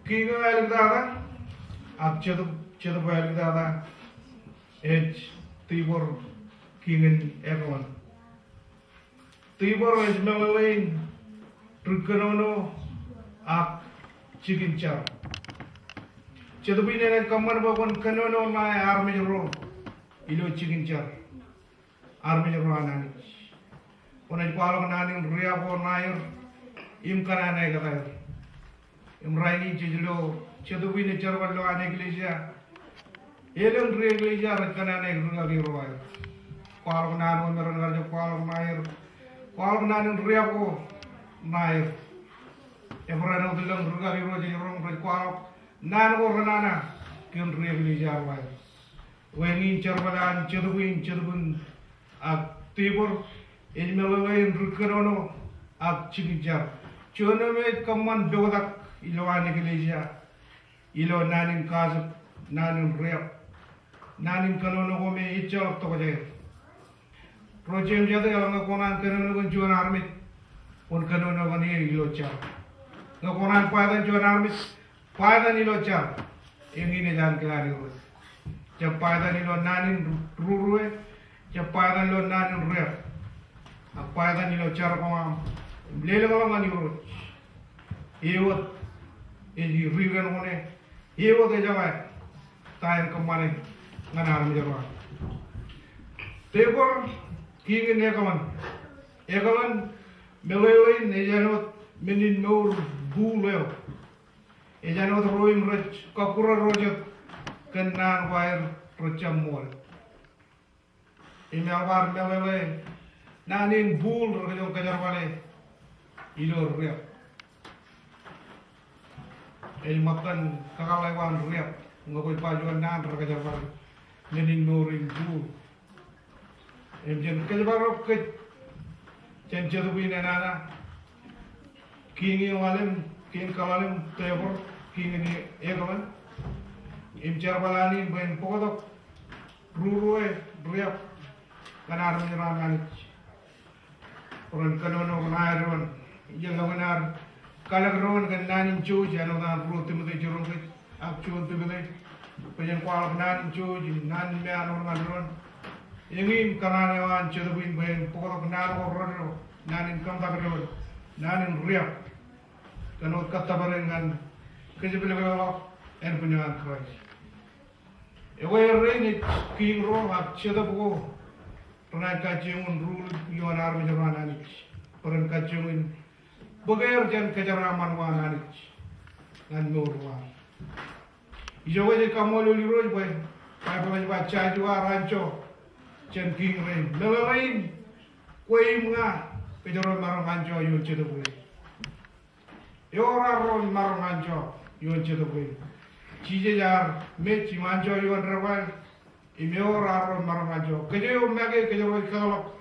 King Dada, up Chedaboy Dada, Edge, Tibor, King and everyone. Tibor is Melane, Trukanono, up Chicken Chow. Chedabin and Common Bobon Canono, my army row, Ilo Chicken Chow, army row. When I call on an Riabo Nair, Imkana Negair, Imraini Chilo, Chedubin Chervalo and Iglesia, Ellen Reglesia, Kanane Rugari, call on an Umer, call on Nair, call on an Riabo Nair, Evrano the Lung Rugari Roger, call Nan or Ranana, Kim Reglesia. When in Chervalan, Chedubin, Tibor. Ejmelawe Rukanono ak Chigijar. Choname kaman dodak iloan iglesia. Ilo nanin kazat, nanin rep. Nanin kanono kome itchal tokaje. Projem jade alanga konan kanono kon chuan armit. Un kanono kani ilo char. Nga konan padan chuan armit. Padan ilo char. Yengi ne jan kelani ro. Jab padan ilo nanin ruruwe. Jab padan ilo nanin rep. Apa yang nilo cara kau lele kalau ngani urut, iwat, ini riuran kone, iwat aja bay, tayan kemana, ngana aram jawa. Tepor king ini ekaman, melewin, ejanot menin nur buleo, ejanot roim roj, kapura rojat, kenan wair rojamol. Ini awar melewe. Nanin bull rojong kajar wale ilo riap. Makan kakalewan riap. Ngakoy pajuan nan kajar wale. Nanin noring bull. Jen kajar wale ke jen jadubin nana. King walem king kalalem tebor king ni egaman. Jar walani ben pokodok ruruwe riap. Kanar menyerangan. Orang kanono kanaron, jangan benar. Kalau kanono kan nanin cuci, anu kan perlu timbul jurung ke, akcuan timbul. Penyen kual nanin cuci, nanin me anu kanaron. Ingin kananewan cedubin ben, pokok kanaron orang nanin kampak kanaron, nanin riak. Kano kata barengan, kejepit lewat, en punya keras. Ewe reni king roh ak cedabu. Pernah kajian rule yuan army jaman anik, pernah kajian bagai jan kejaraman wan anik, ngan norwan. Ijo aja kamu lalu roj boy, apa lagi baca jua rancho, jan king rain, lelain, kue mga kejaran marong rancho yuan cedabu. Yoraron marong rancho yuan cedabu. Cije jar, me cimancho yuan rawal. Imeor arro marangajo. Kejeo mage kejero kalok.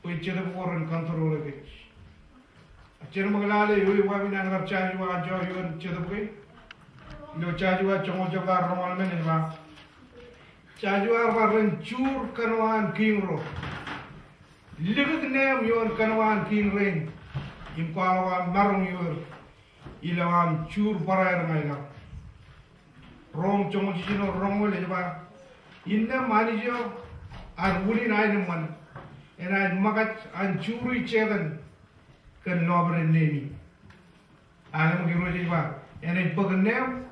Pui chere poran kantor lagi. Chere magalale yui wabi nangar chaju ajo yuan chere pui. Lo chaju a chongo jaga romal mene ba. Chaju arba rencur kanwan king ro. Ligit nem yuan kanwan king rain. Imkawan marung yuan. Ilawan cur parair maila. Rong chongo chichino rong wale ba. Inna manijo ar wuli naik man, enai makat ancuri cedan kan lobre nemi. Alam kiro jiwa, enai pagnem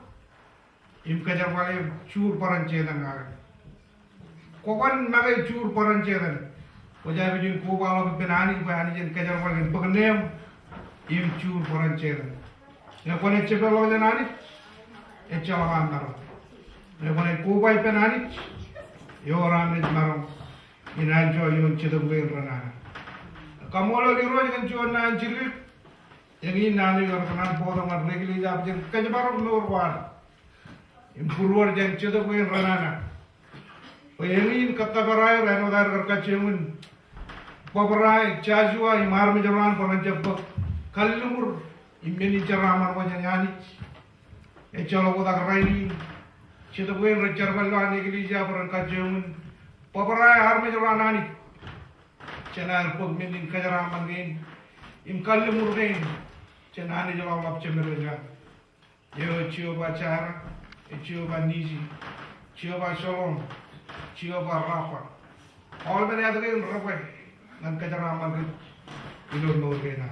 im kajar wale cur paran cedan gar. Kokan makai cur paran cedan. Wajah bijin ko bawa benani jen kajar wale pagnem im cur paran cedan. Ya kone cepel lo jenani, ecalawan naro. Ya kone ko bai penani. Orang ni marong inanjo yun cedabuin rana. Kamu lalu diroj kan cuan nan cilik, yang ini nani orang kanan potong ar regli jap jen kajabarok norwan. Impurwar jen cedabuin rana. Yang ini kata berai rano dar kerkacemun. Paberai cajua imar menjalan paran jebak kalumur imeni ceraman wajah nyani. Ecalo kotak rai. Kita bukan rencana balan iglesia berangkat paparai harme jalan ani. Cina pun mending kajaraman gain, im kalle murgain. Cina ani jalan lap cemerja. Yo Jehovah Jireh, Jehovah Nisi, Jehovah Shalom, Jehovah Rapha. All many other in Rabbi, and Kajaraman, you don't know again.